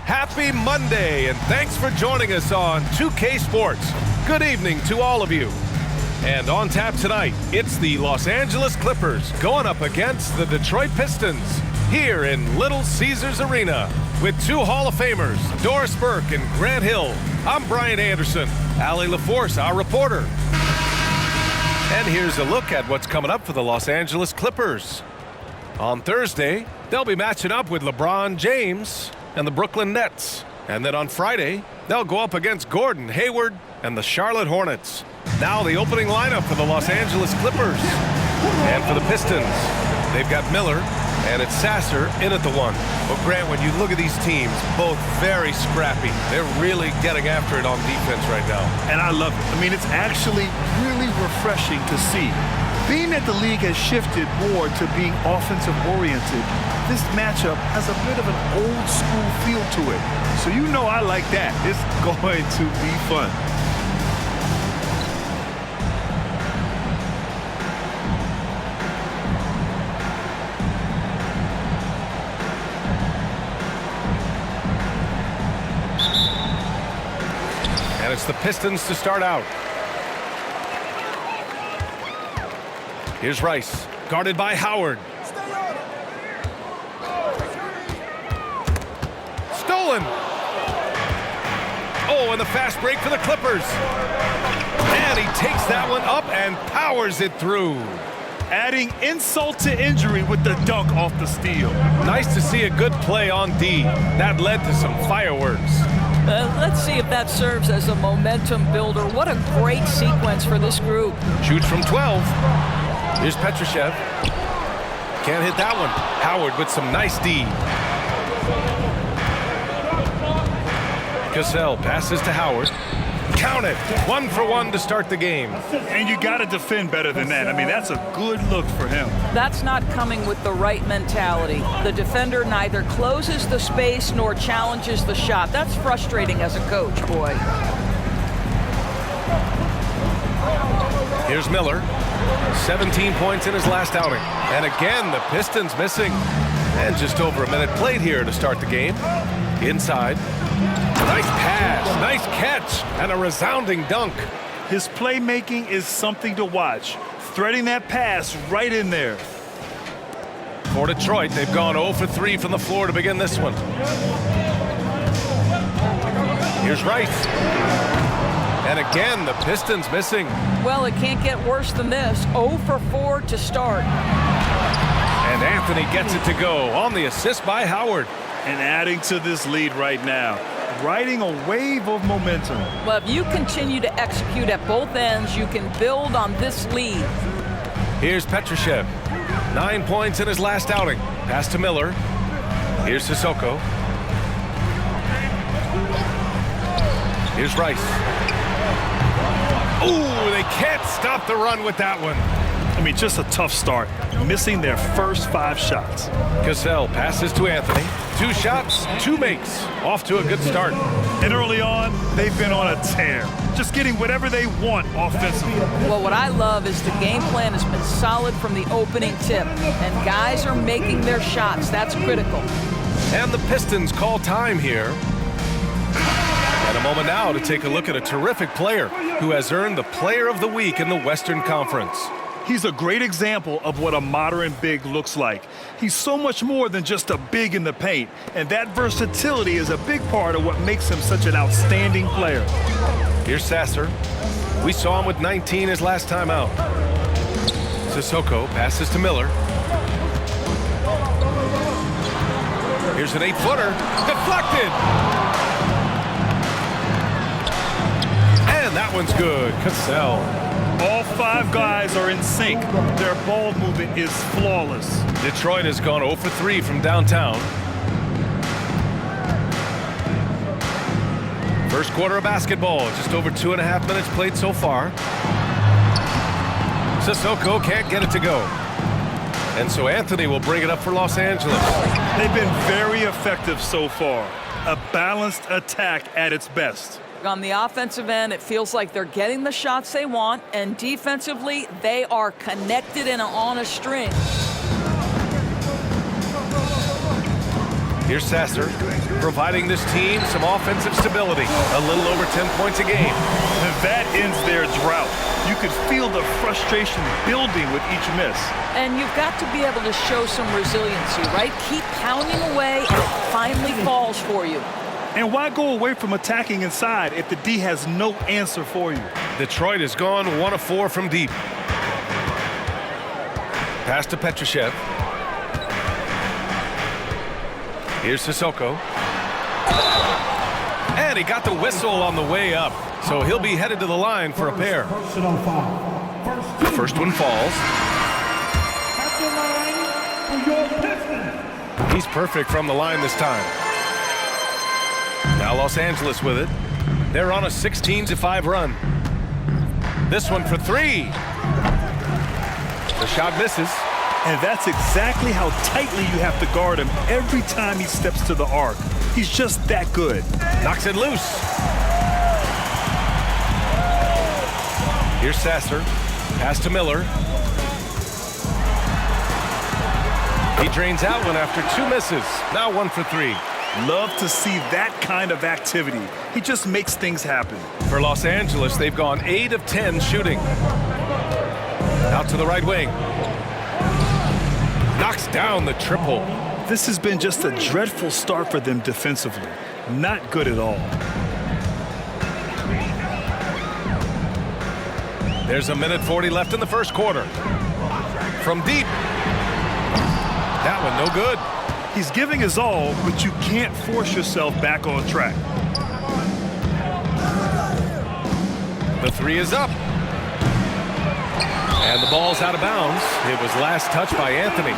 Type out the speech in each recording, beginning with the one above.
Happy Monday, and thanks for joining us on 2K Sports. Good evening to all of you. And on tap tonight, it's the Los Angeles Clippers going up against the Detroit Pistons here in Little Caesars Arena with two Hall of Famers, Doris Burke and Grant Hill. I'm Brian Anderson, Allie LaForce, our reporter. And here's a look at what's coming up for the Los Angeles Clippers. On Thursday, they'll be matching up with LeBron James and the Brooklyn Nets. And then on Friday, they'll go up against Gordon Hayward and the Charlotte Hornets. Now the opening lineup for the Los Angeles Clippers. And for the Pistons, they've got Miller and it's Sasser in at the 1. Well, Grant, when you look at these teams, both very scrappy. They're really getting after it on defense right now. And I love it. I mean, it's actually really refreshing to see. Being that the league has shifted more to being offensive-oriented, this matchup has a bit of an old-school feel to it. So you know I like that. It's going to be fun. And it's the Pistons to start out. Here's Rice, guarded by Howard. Stolen. Oh, and the fast break for the Clippers. And he takes that one up and powers it through. Adding insult to injury with the dunk off the steal. Nice to see a good play on D. That led to some fireworks. Let's see if that serves as a momentum builder. What a great sequence for this group. Shoots from 12. Here's Petrushev. Can't hit that one. Howard with some nice D. Cassell passes to Howard. Count it. 1 for 1 to start the game. And you got to defend better than that. I mean, that's a good look for him. That's not coming with the right mentality. The defender neither closes the space nor challenges the shot. That's frustrating as a coach, boy. Here's Miller. 17 points in his last outing. And again, the Pistons missing. And just over a minute played here to start the game. Inside. Nice pass, nice catch, and a resounding dunk. His playmaking is something to watch. Threading that pass right in there. For Detroit, they've gone 0 for 3 from the floor to begin this one. Here's Rice. And again, the Pistons missing. Well, it can't get worse than this. 0 for 4 to start. And Anthony gets it to go on the assist by Howard. And adding to this lead right now. Riding a wave of momentum. Well, if you continue to execute at both ends, you can build on this lead. Here's Petrushev. 9 points in his last outing. Pass to Miller. Here's Sissoko. Here's Rice. Ooh, they can't stop the run with that one. I mean, just a tough start. Missing their first 5 shots. Cassell passes to Anthony. 2 shots, 2 makes. Off to a good start. And early on, they've been on a tear. Just getting whatever they want offensively. Well, what I love is the game plan has been solid from the opening tip. And guys are making their shots. That's critical. And the Pistons call time here. And a moment now to take a look at a terrific player who has earned the Player of the Week in the Western Conference. He's a great example of what a modern big looks like. He's so much more than just a big in the paint, and that versatility is a big part of what makes him such an outstanding player. Here's Sasser. We saw him with 19 his last time out. Sissoko passes to Miller. Here's an 8-footer. Deflected! And that one's good. Cassell. All 5 guys are in sync. Their ball movement is flawless. Detroit has gone 0 for 3 from downtown. First quarter of basketball. Just over 2.5 minutes played so far. Sissoko can't get it to go. And so Anthony will bring it up for Los Angeles. They've been very effective so far. A balanced attack at its best. On the offensive end, it feels like they're getting the shots they want, and defensively, they are connected and on a string. Here's Sasser, providing this team some offensive stability. A little over 10 points a game. And that ends their drought. You could feel the frustration building with each miss. And you've got to be able to show some resiliency, right? Keep pounding away, and it finally falls for you. And why go away from attacking inside if the D has no answer for you? Detroit has gone 1 of 4 from deep. Pass to Petrushev. Here's Sissoko. And he got the whistle on the way up. So he'll be headed to the line for a pair. The first one falls. He's perfect from the line this time. Now Los Angeles with it. They're on a 16-5 run. This one for 3. The shot misses. And that's exactly how tightly you have to guard him every time he steps to the arc. He's just that good. Knocks it loose. Here's Sasser. Pass to Miller. He drains out one after 2 misses. Now 1 for 3. Love to see that kind of activity. He just makes things happen. For Los Angeles, they've gone 8 of 10 shooting. Out to the right wing. Knocks down the triple. This has been just a dreadful start for them defensively. Not good at all. There's 1:40 left in the first quarter. From deep. That one no good. He's giving his all, but you can't force yourself back on track. The 3 is up. And the ball's out of bounds. It was last touched by Anthony.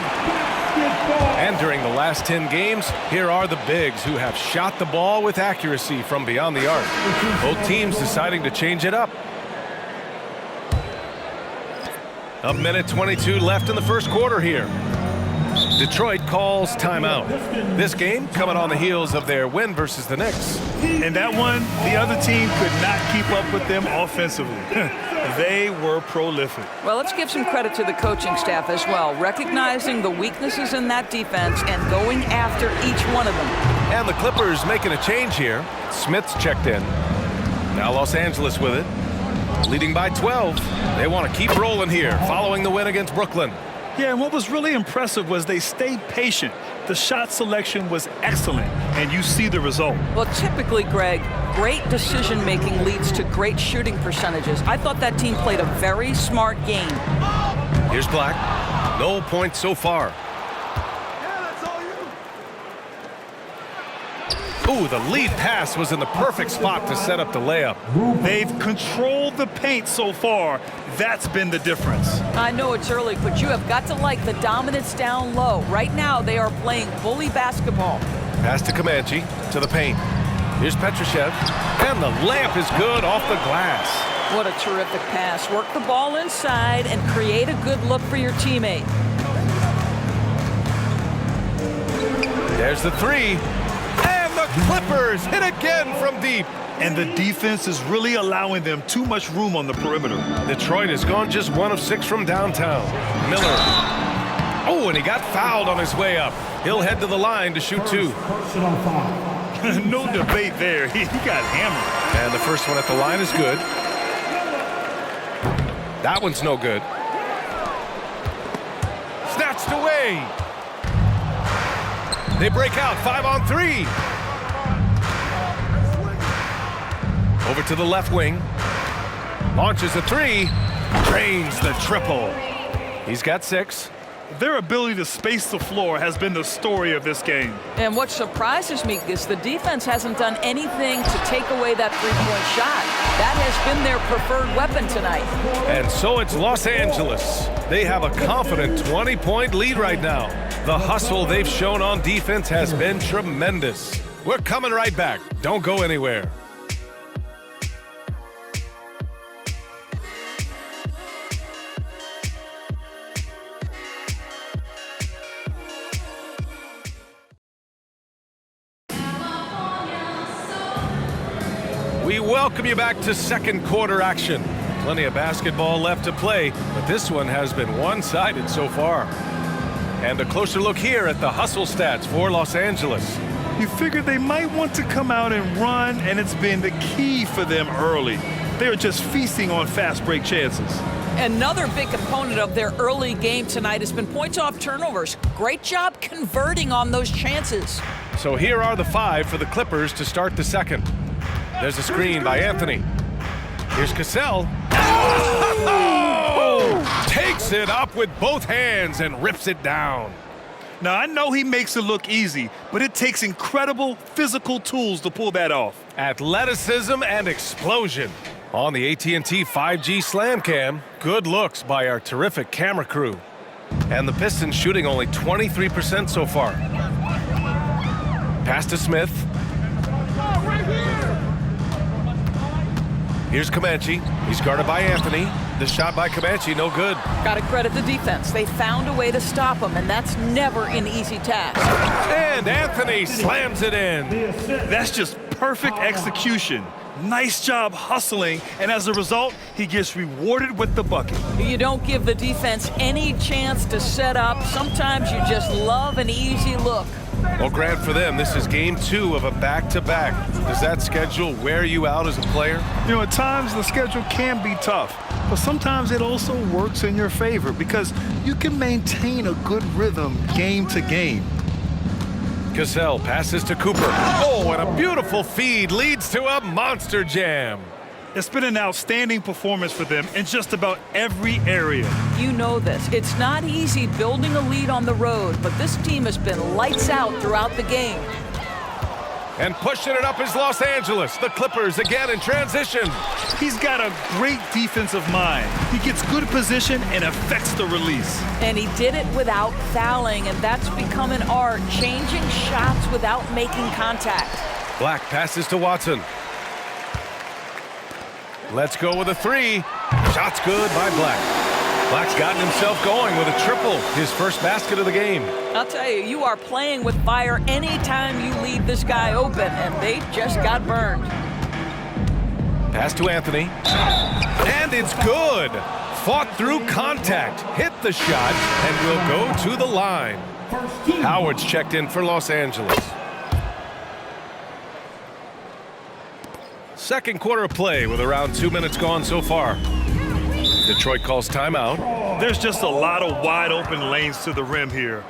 And during the last 10 games, here are the bigs who have shot the ball with accuracy from beyond the arc. Both teams deciding to change it up. 1:22 left in the first quarter here. Detroit calls timeout. This game coming on the heels of their win versus the Knicks. And that one, the other team could not keep up with them offensively. They were prolific. Well, let's give some credit to the coaching staff as well, recognizing the weaknesses in that defense and going after each one of them. And the Clippers making a change here. Smith's checked in. Now Los Angeles with it. Leading by 12. They want to keep rolling here following the win against Brooklyn. Yeah, and what was really impressive was they stayed patient. The shot selection was excellent, and you see the result. Well, typically, Greg, great decision-making leads to great shooting percentages. I thought that team played a very smart game. Here's Black. No points so far. Ooh, the lead pass was in the perfect spot to set up the layup. They've controlled the paint so far. That's been the difference. I know it's early, but you have got to like the dominance down low. Right now, they are playing bully basketball. Pass to Comanche, to the paint. Here's Petrushev, and the layup is good off the glass. What a terrific pass. Work the ball inside and create a good look for your teammate. There's the 3. And the Clippers hit again from deep. And the defense is really allowing them too much room on the perimeter. Detroit has gone just 1 of 6 from downtown. Miller. Oh, and he got fouled on his way up. He'll head to the line to shoot 2. No debate there. He got hammered. And the first one at the line is good. That one's no good. Next away. They break out 5-on-3. Over to the left wing. Launches a three. Drains the triple. He's got 6. Their ability to space the floor has been the story of this game. And what surprises me is the defense hasn't done anything to take away that three-point shot. That has been their preferred weapon tonight. And so it's Los Angeles. They have a confident 20-point lead right now. The hustle they've shown on defense has been tremendous. We're coming right back. Don't go anywhere. We welcome you back to second quarter action. Plenty of basketball left to play, but this one has been one-sided so far. And a closer look here at the hustle stats for Los Angeles. You figured they might want to come out and run, and it's been the key for them early. They are just feasting on fast break chances. Another big component of their early game tonight has been points off turnovers. Great job converting on those chances. So here are the 5 for the Clippers to start the second. There's a screen by Anthony. Here's Cassell. Oh! Takes it up with both hands and rips it down. Now, I know he makes it look easy, but it takes incredible physical tools to pull that off. Athleticism and explosion. On the AT&T 5G Slam Cam, good looks by our terrific camera crew. And the Pistons shooting only 23% so far. Pass to Smith. Here's Comanche. He's guarded by Anthony. The shot by Comanche, no good. Got to credit the defense. They found a way to stop him, and that's never an easy task. And Anthony slams it in. That's just perfect execution. Nice job hustling, and as a result, he gets rewarded with the bucket. You don't give the defense any chance to set up. Sometimes you just love an easy look. Well, Grant, for them, this is game 2 of a back-to-back. Does that schedule wear you out as a player? You know, at times the schedule can be tough, but sometimes it also works in your favor because you can maintain a good rhythm game to game. Cassell passes to Cooper. Oh, and a beautiful feed leads to a monster jam. It's been an outstanding performance for them in just about every area. You know this. It's not easy building a lead on the road, but this team has been lights out throughout the game. And pushing it up is Los Angeles. The Clippers again in transition. He's got a great defensive mind. He gets good position and affects the release. And he did it without fouling, and that's become an art, changing shots without making contact. Black passes to Watson. Let's go with a 3. Shot's good by Black. Black's gotten himself going with a triple, his first basket of the game. I'll tell you, you are playing with fire anytime you leave this guy open, and they just got burned. Pass to Anthony. And it's good. Fought through contact, hit the shot, and will go to the line. Howard's checked in for Los Angeles. Second quarter of play with around 2 minutes gone so far. Detroit calls timeout. There's just a lot of wide open lanes to the rim here.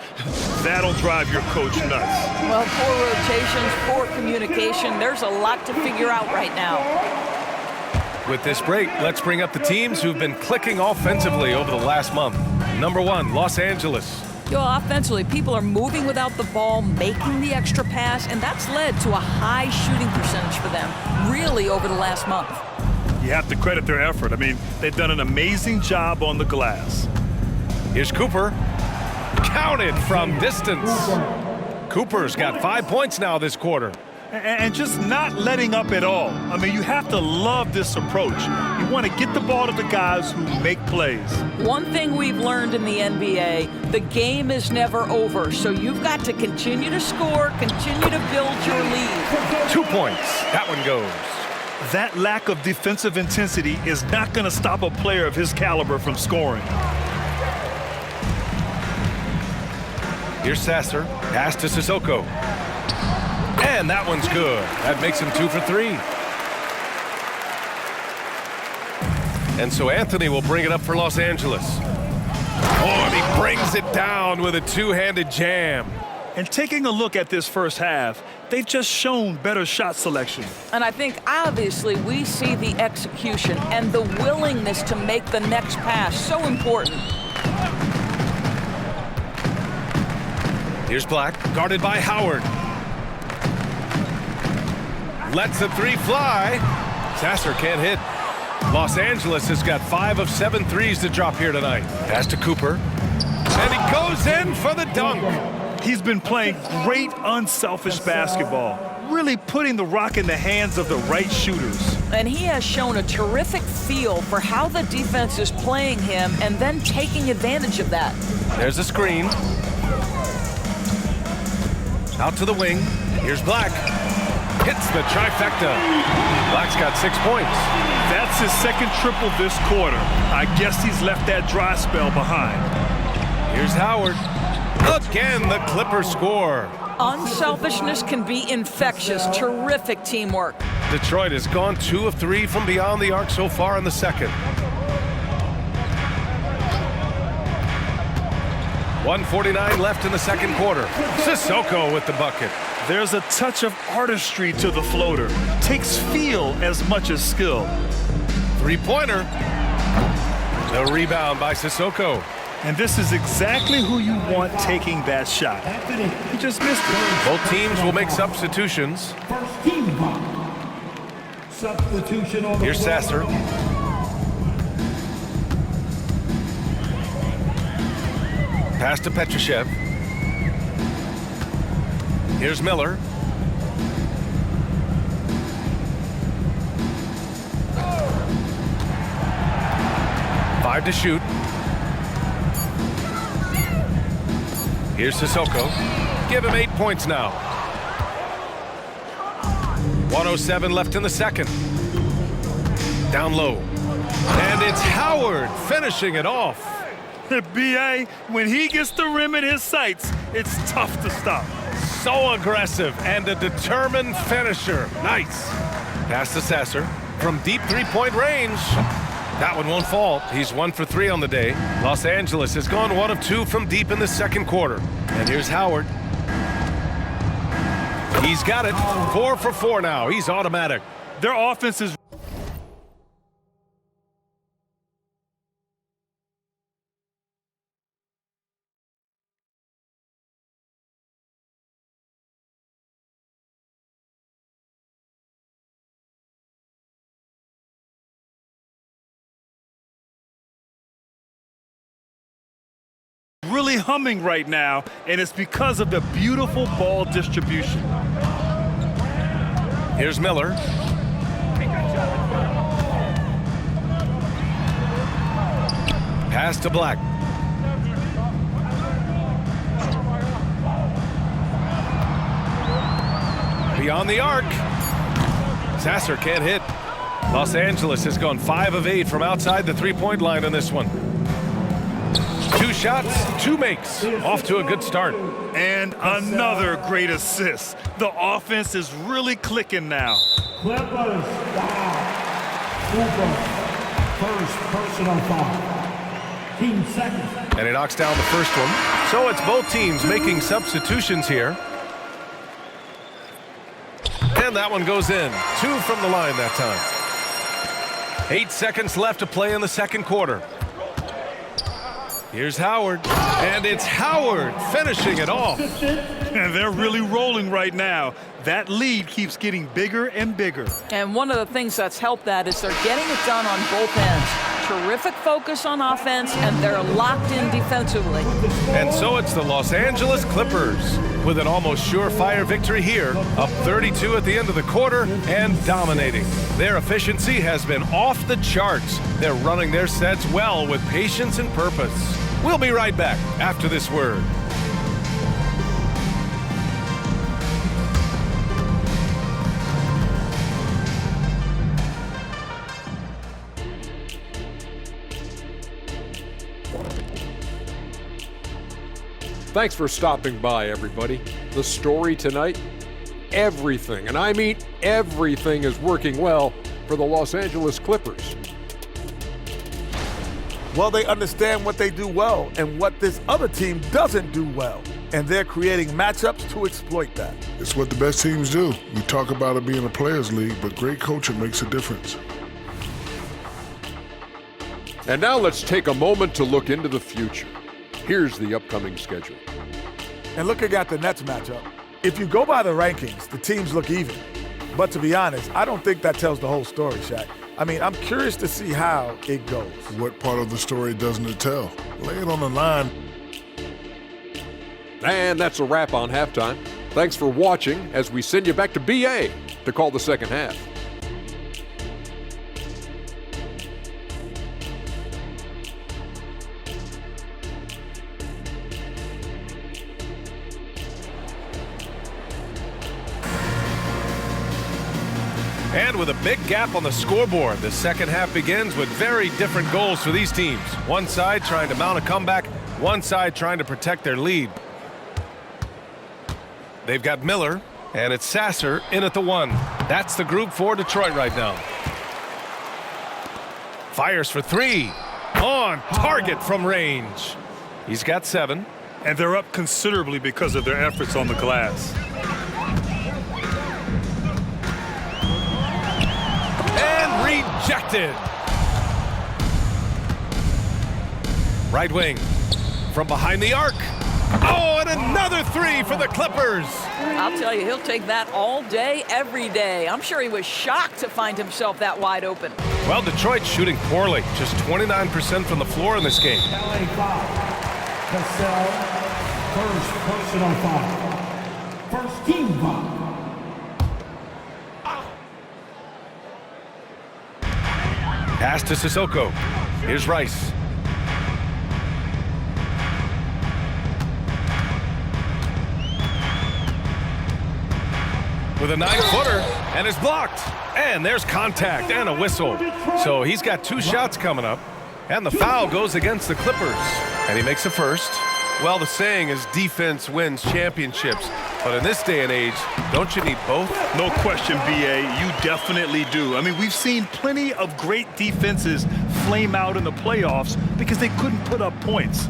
That'll drive your coach nuts. Well, poor rotations, poor communication. There's a lot to figure out right now. With this break, let's bring up the teams who've been clicking offensively over the last month. Number 1, Los Angeles. Offensively, people are moving without the ball, making the extra pass, and that's led to a high shooting percentage for them, really over the last month. You have to credit their effort. I mean, they've done an amazing job on the glass. Here's Cooper. Counted from distance. Cooper's got 5 points now this quarter. And just not letting up at all. I mean, you have to love this approach. You want to get the ball to the guys who make plays. One thing we've learned in the NBA, the game is never over, so you've got to continue to score, continue to build your lead. 2 points. That one goes. That lack of defensive intensity is not going to stop a player of his caliber from scoring. Here's Sasser. Pass to Sissoko. And that one's good. That makes him 2 for 3. And so Anthony will bring it up for Los Angeles. Oh, and he breaks brings it down with a two-handed jam. And taking a look at this first half, they've just shown better shot selection. And I think obviously we see the execution and the willingness to make the next pass so important. Here's Black, guarded by Howard. Lets the three fly. Sasser can't hit. Los Angeles has got 5 of 7 threes to drop here tonight. Pass to Cooper. And he goes in for the dunk. He's been playing great unselfish basketball, really putting the rock in the hands of the right shooters. And he has shown a terrific feel for how the defense is playing him and then taking advantage of that. There's a screen. Out to the wing. Here's Black. Hits the trifecta. Black's got 6 points. That's his second triple this quarter. I guess he's left that dry spell behind. Here's Howard. Again, the Clippers score. Unselfishness can be infectious. Terrific teamwork. Detroit has gone 2 of 3 from beyond the arc so far in the second. 1:49 left in the second quarter. Sissoko with the bucket. There's a touch of artistry to the floater. Takes feel as much as skill. Three-pointer. The rebound by Sissoko. And this is exactly who you want taking that shot. He just missed it. Both teams will make substitutions. First team foul. Substitution on the Here's Sasser. Pass to Petrushev. Here's Miller. Five to shoot. Here's Sissoko. Give him 8 points now. 1:07 left in the second. Down low. And it's Howard finishing it off. B.A., when he gets the rim in his sights, it's tough to stop. So aggressive and a determined finisher. Nice. Pass to Sasser from deep three-point range. That one won't fall. He's 1 for 3 on the day. Los Angeles has gone 1 of 2 from deep in the second quarter. And here's Howard. He's got it. 4 for 4 now. He's automatic. Their offense is really humming right now, and it's because of the beautiful ball distribution. Here's Miller. Pass to Black. Beyond the arc. Sasser can't hit. Los Angeles has gone 5 of 8 from outside the three-point line on this one. 2 shots, 2 makes. Off to a good start. And another great assist. The offense is really clicking now. Clippers, wow. Cooper, first personal foul. Team second. And he knocks down the first one. So it's both teams making substitutions here. And that one goes in. 2 from the line that time. 8 seconds left to play in the second quarter. Here's Howard, and it's Howard finishing it off. And they're really rolling right now. That lead keeps getting bigger and bigger. And one of the things that's helped that is they're getting it done on both ends. Terrific focus on offense, and they're locked in defensively. And so it's the Los Angeles Clippers with an almost surefire victory here, up 32 at the end of the quarter and dominating. Their efficiency has been off the charts. They're running their sets well with patience and purpose. We'll be right back after this word. Thanks for stopping by, everybody. The story tonight, everything, and I mean everything, is working well for the Los Angeles Clippers. Well, they understand what they do well and what this other team doesn't do well. And they're creating matchups to exploit that. It's what the best teams do. We talk about it being a players' league, but great coaching makes a difference. And now let's take a moment to look into the future. Here's the upcoming schedule. And looking at the Nets matchup, if you go by the rankings, the teams look even. But to be honest, I don't think that tells the whole story, Shaq. I mean, I'm curious to see how it goes. What part of the story doesn't it tell? Lay it on the line. And that's a wrap on halftime. Thanks for watching as we send you back to BA to call the second half. And with a big gap on the scoreboard, the second half begins with very different goals for these teams. One side trying to mount a comeback, one side trying to protect their lead. They've got Miller, and it's Sasser in at the 1. That's the group for Detroit right now. Fires for 3. On target from range. He's got 7. And they're up considerably because of their efforts on the glass. And rejected. Right wing from behind the arc. Oh, and another 3 for the Clippers. I'll tell you, he'll take that all day, every day. I'm sure he was shocked to find himself that wide open. Well, Detroit's shooting poorly. Just 29% from the floor in this game. LA foul. Cassell, first personal foul. First team foul. Pass to Sissoko. Here's Rice. With a 9-footer, and is blocked. And there's contact and a whistle. So he's got 2 shots coming up. And the foul goes against the Clippers. And he makes the first. Well, the saying is defense wins championships. But in this day and age, don't you need both? No question, B.A., you definitely do. I mean, we've seen plenty of great defenses flame out in the playoffs because they couldn't put up points.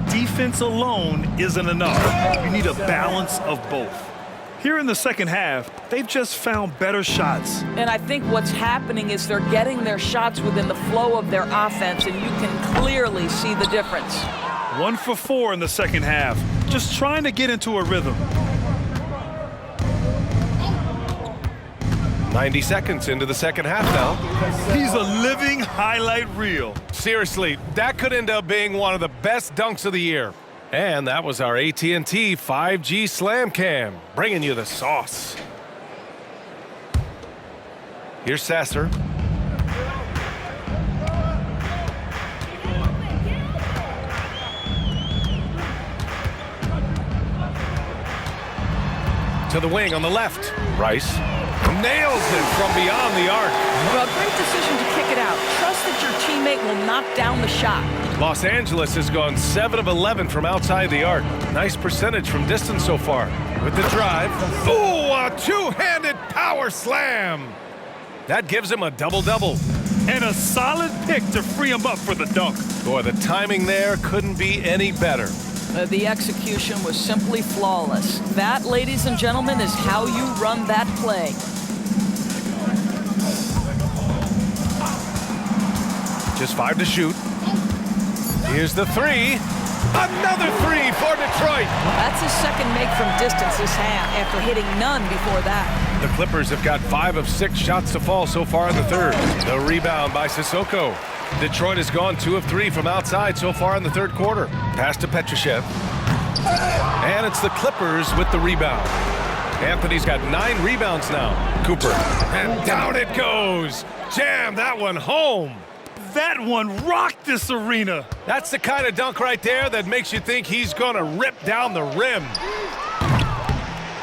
Defense alone isn't enough. You need a balance of both. Here in the second half, they've just found better shots. And I think what's happening is they're getting their shots within the flow of their offense, and you can clearly see the difference. 1 for 4 in the second half, just trying to get into a rhythm. 90 seconds into the second half now. He's a living highlight reel. Seriously, that could end up being one of the best dunks of the year. And that was our AT&T 5G Slam Cam, bringing you the sauce. Here's Sasser. To the wing on the left. Rice nails it from beyond the arc. Well, great decision to kick it out. Trust that your teammate will knock down the shot. Los Angeles has gone 7 of 11 from outside the arc. Nice percentage from distance so far. With the drive. Ooh, a two-handed power slam. That gives him a double-double. And a solid pick to free him up for the dunk. Boy, the timing there couldn't be any better. The execution was simply flawless. That, ladies and gentlemen, is how you run that play. Just 5 to shoot. Here's the 3. Another 3 for Detroit. That's his second make from distance this half after hitting none before that. The Clippers have got 5 of 6 shots to fall so far in the third. The rebound by Sissoko. Detroit has gone 2 of 3 from outside so far in the third quarter. Pass to Petrushev. And it's the Clippers with the rebound. Anthony's got 9 rebounds now. Cooper. And down it goes. Jam that one home. That one rocked this arena. That's the kind of dunk right there that makes you think he's going to rip down the rim.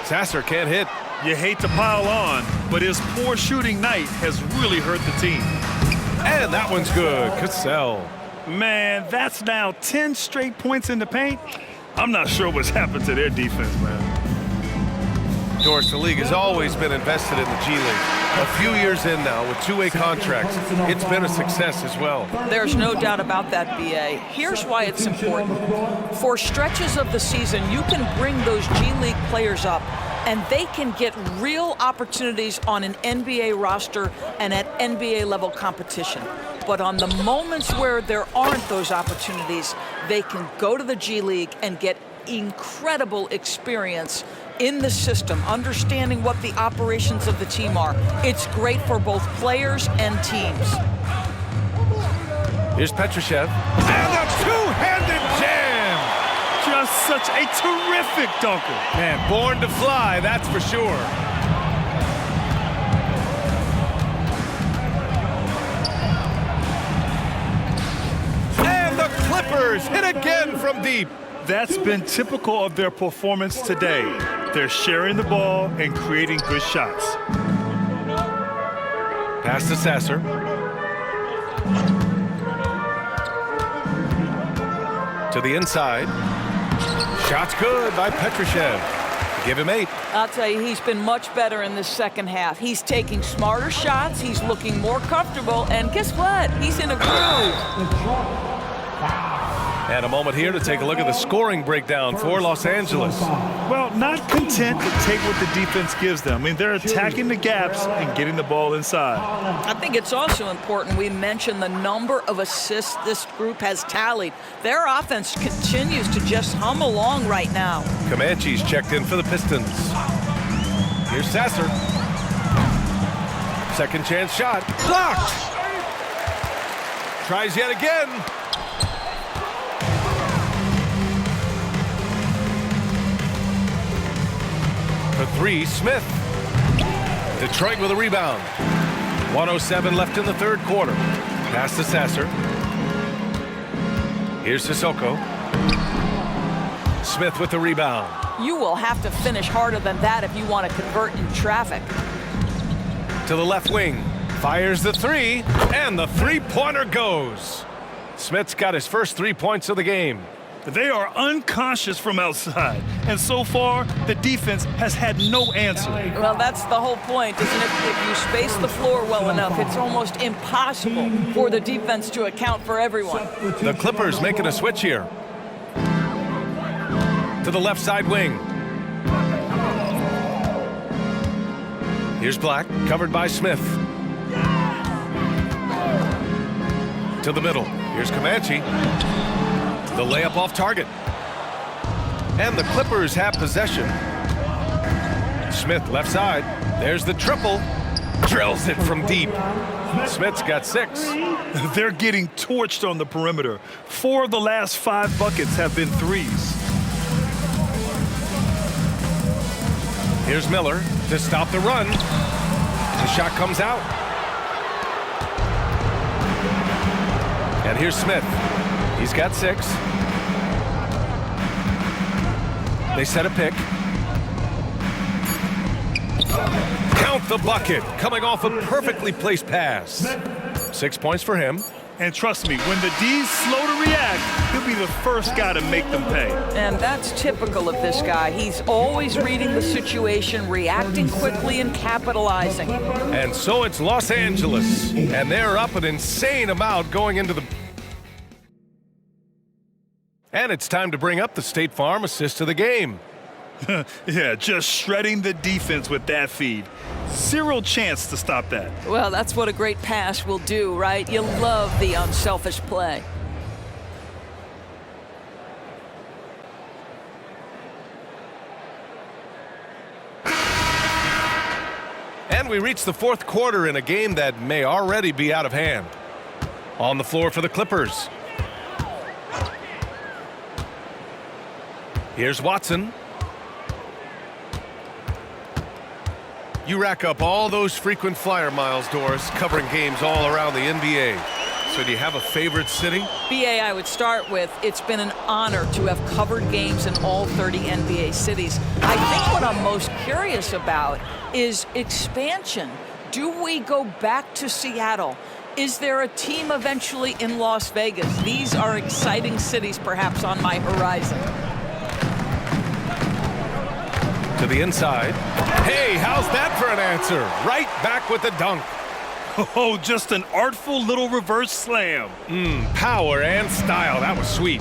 Sasser can't hit. You hate to pile on, but his poor shooting night has really hurt the team. And that one's good. Cassell. Man, that's now 10 straight points in the paint. I'm not sure what's happened to their defense, man. Doris, the league has always been invested in the G League. A few years in now with two-way contracts, it's been a success as well. There's no doubt about that, BA. Here's why it's important. For stretches of the season, you can bring those G League players up, and they can get real opportunities on an NBA roster and at NBA level competition. But on the moments where there aren't those opportunities, they can go to the G League and get incredible experience in the system, understanding what the operations of the team are. It's great for both players and teams. Here's Petrushev. And a two-handed jam! Just such a terrific dunker. Man, born to fly, that's for sure. And the Clippers hit again from deep. That's been typical of their performance today. They're sharing the ball and creating good shots. Pass to Sasser. To the inside. Shot's good by Petrushev. Give him 8. I'll tell you, he's been much better in this second half. He's taking smarter shots, he's looking more comfortable, and guess what? He's in a groove. And a moment here to take a look at the scoring breakdown for Los Angeles. Well, not content to take what the defense gives them. I mean, they're attacking the gaps and getting the ball inside. I think it's also important we mention the number of assists this group has tallied. Their offense continues to just hum along right now. Comanche's checked in for the Pistons. Here's Sasser. Second chance shot. Blocked! Tries yet again. For 3, Smith. Detroit with a rebound. 1:07 left in the third quarter. Pass to Sasser. Here's Sissoko. Smith with the rebound. You will have to finish harder than that if you want to convert in traffic. To the left wing. Fires the 3, and the three-pointer goes. Smith's got his first 3 points of the game. They are unconscious from outside, and so far, the defense has had no answer. Well, that's the whole point, isn't it? If you space the floor well enough, it's almost impossible for the defense to account for everyone. The Clippers making a switch here. To the left side wing. Here's Black, covered by Smith. To the middle. Here's Comanche. The layup off target. And the Clippers have possession. Smith left side. There's the triple. Drills it from deep. Smith's got 6. They're getting torched on the perimeter. 4 of the last 5 buckets have been threes. Here's Miller to stop the run. The shot comes out. And here's Smith. He's got 6. They set a pick. Count the bucket, coming off a perfectly placed pass. 6 points for him. And trust me, when the D's slow to react, he'll be the first guy to make them pay. And that's typical of this guy. He's always reading the situation, reacting quickly, and capitalizing. And so it's Los Angeles, and they're up an insane amount going into the... And it's time to bring up the State Farm assist of the game. Yeah, just shredding the defense with that feed. Zero chance to stop that. Well, that's what a great pass will do, right? You love the unselfish play. And we reach the fourth quarter in a game that may already be out of hand. On the floor for the Clippers. Here's Watson. You rack up all those frequent flyer miles, Doris, covering games all around the NBA. So do you have a favorite city? BA, I would start with, it's been an honor to have covered games in all 30 NBA cities. I think what I'm most curious about is expansion. Do we go back to Seattle? Is there a team eventually in Las Vegas? These are exciting cities perhaps on my horizon. To the inside. Hey, how's that for an answer? Right back with the dunk. Oh, just an artful little reverse slam. Power and style. That was sweet.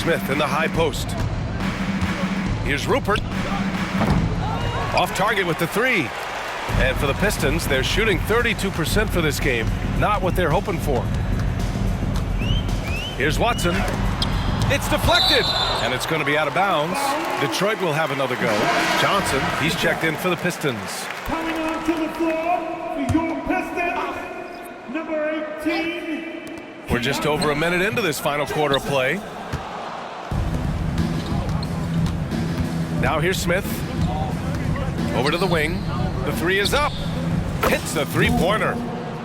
Smith in the high post. Here's Rupert. Off target with the three. And for the Pistons, they're shooting 32% for this game. Not what they're hoping for. Here's Watson. It's deflected, and it's going to be out of bounds. Detroit will have another go. Johnson, he's checked in for the Pistons. Coming onto the floor for your Pistons, number 18. We're just over a minute into this final quarter of play. Now here's Smith. Over to the wing. The three is up. Hits the three-pointer.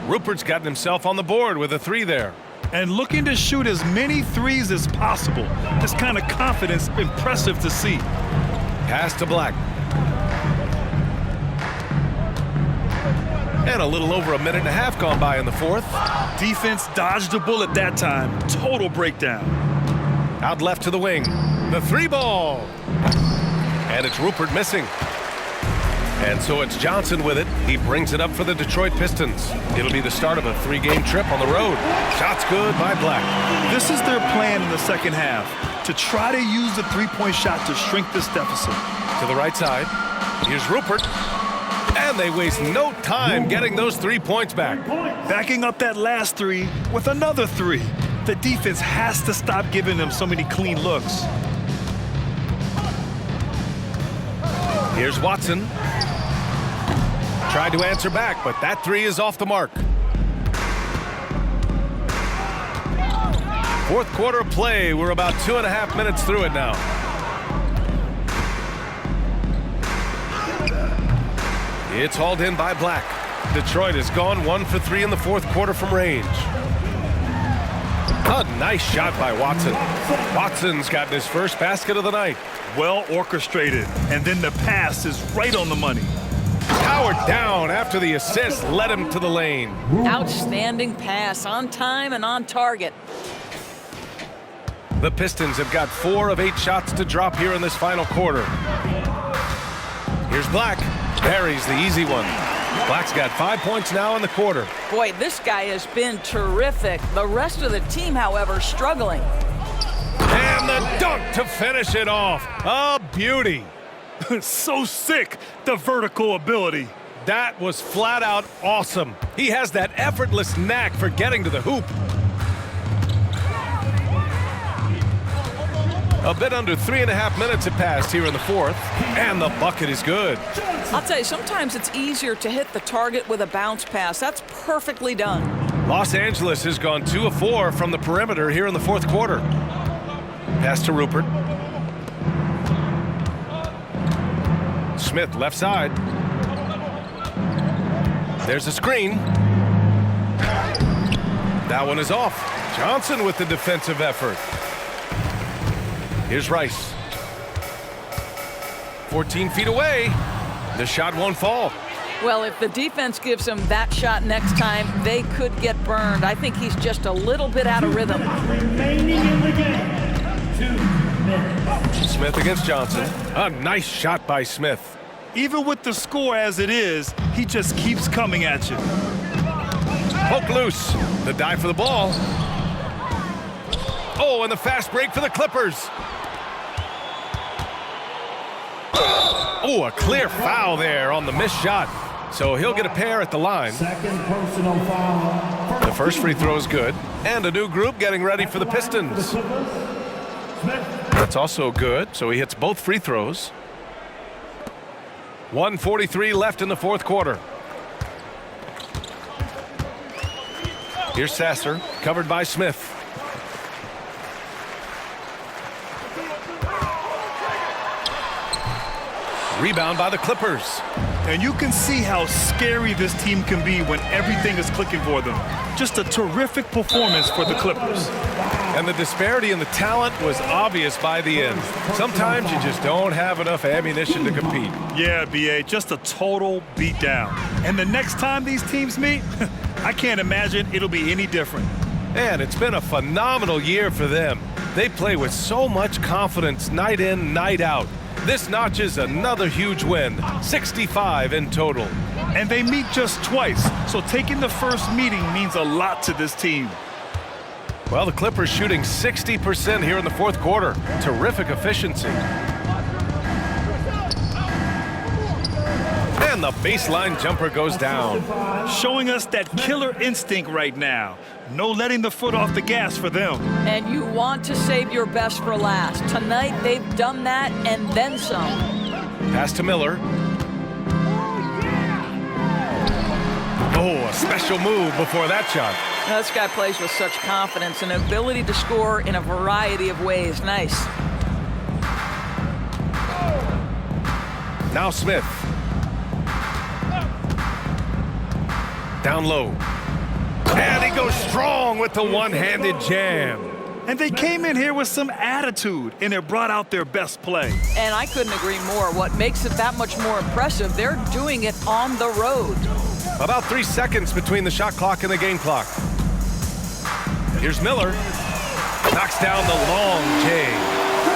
Rupert's gotten himself on the board with a three there. And looking to shoot as many threes as possible. This kind of confidence, impressive to see. Pass to Black. And a little over a minute and a half gone by in the fourth. Defense dodged a bullet that time. Total breakdown. Out left to the wing. The three ball. And it's Rupert missing. And so it's Johnson with it. He brings it up for the Detroit Pistons. It'll be the start of a three-game trip on the road. Shots good by Black. This is their plan in the second half, to try to use the three-point shot to shrink this deficit. To the right side. Here's Rupert. And they waste no time getting those 3 points back. Backing up that last three with another three. The defense has to stop giving them so many clean looks. Here's Watson. Tried to answer back, but that three is off the mark. Fourth quarter play. We're about 2.5 minutes through it now. It's hauled in by Black. Detroit has gone 1 for 3 in the fourth quarter from range. A nice shot by Watson. Watson's gotten his first basket of the night. Well orchestrated, and then the pass is right on the money. Powered down after the assist led him to the lane. Outstanding pass, on time and on target. The Pistons have got 4 of 8 shots to drop here in this final quarter. Here's Black. Buries the easy one. Black's got 5 points now in the quarter. Boy, this guy has been terrific. The rest of the team, however, struggling. And the dunk to finish it off. A beauty. So sick, the vertical ability. That was flat out awesome. He has that effortless knack for getting to the hoop. A bit under 3.5 minutes have passed here in the fourth, and the bucket is good. I'll tell you, sometimes it's easier to hit the target with a bounce pass. That's perfectly done. Los Angeles has gone 2 of 4 from the perimeter here in the fourth quarter. Pass to Rupert. Smith left side. There's a screen. That one is off. Johnson with the defensive effort. Here's Rice. 14 feet away. The shot won't fall. Well, if the defense gives him that shot next time, they could get burned. I think he's just a little bit out of rhythm. Remaining in the game, 2 minutes. Smith against Johnson. A nice shot by Smith. Even with the score as it is, he just keeps coming at you. Poke loose. The dive for the ball. Oh, and the fast break for the Clippers. Oh, a clear foul there on the missed shot. So he'll get a pair at the line. Second personal foul. The first free throw is good. And a new group getting ready for the Pistons. That's also good, so he hits both free throws. 1:43 left in the fourth quarter. Here's Sasser, covered by Smith. Rebound by the Clippers. And you can see how scary this team can be when everything is clicking for them. Just a terrific performance for the Clippers. And the disparity in the talent was obvious by the end. Sometimes you just don't have enough ammunition to compete. Yeah, B.A., just a total beatdown. And the next time these teams meet, I can't imagine it'll be any different. And it's been a phenomenal year for them. They play with so much confidence night in, night out. This notches another huge win, 65 in total. And they meet just twice, so taking the first meeting means a lot to this team. Well, the Clippers shooting 60% here in the fourth quarter. Terrific efficiency. And the baseline jumper goes down. Showing us that killer instinct right now. No letting the foot off the gas for them. And you want to save your best for last. Tonight, they've done that and then some. Pass to Miller. Oh, a special move before that shot. Now, this guy plays with such confidence and ability to score in a variety of ways. Nice. Now Smith. Down low. And he goes strong with the one-handed jam. And they came in here with some attitude, and it brought out their best play. And I couldn't agree more. What makes it that much more impressive, they're doing it on the road. About 3 seconds between the shot clock and the game clock. Here's Miller. Knocks down the long J.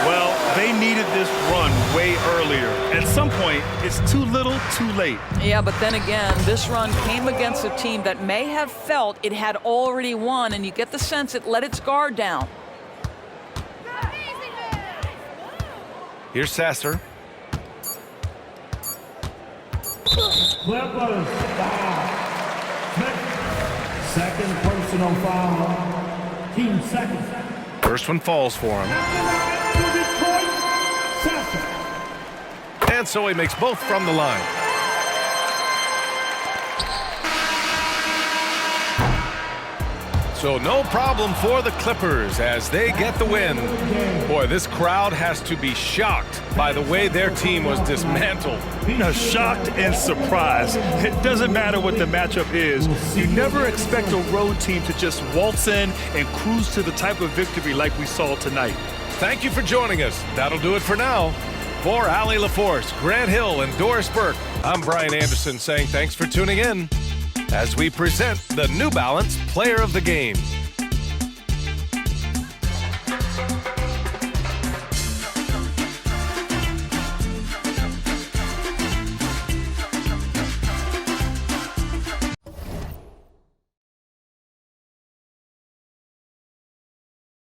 Well, they needed this run way earlier. At some point, it's too little, too late. Yeah, but then again, this run came against a team that may have felt it had already won, and you get the sense it let its guard down. Here's Sasser. Clippers foul. Second personal foul. Team second. First one falls for him. And so he makes both from the line. So no problem for the Clippers as they get the win. Boy, this crowd has to be shocked by the way their team was dismantled. Shocked and surprised. It doesn't matter what the matchup is. You never expect a road team to just waltz in and cruise to the type of victory like we saw tonight. Thank you for joining us. That'll do it for now. For Allie LaForce, Grant Hill, and Doris Burke, I'm Brian Anderson saying thanks for tuning in as we present the New Balance Player of the Game.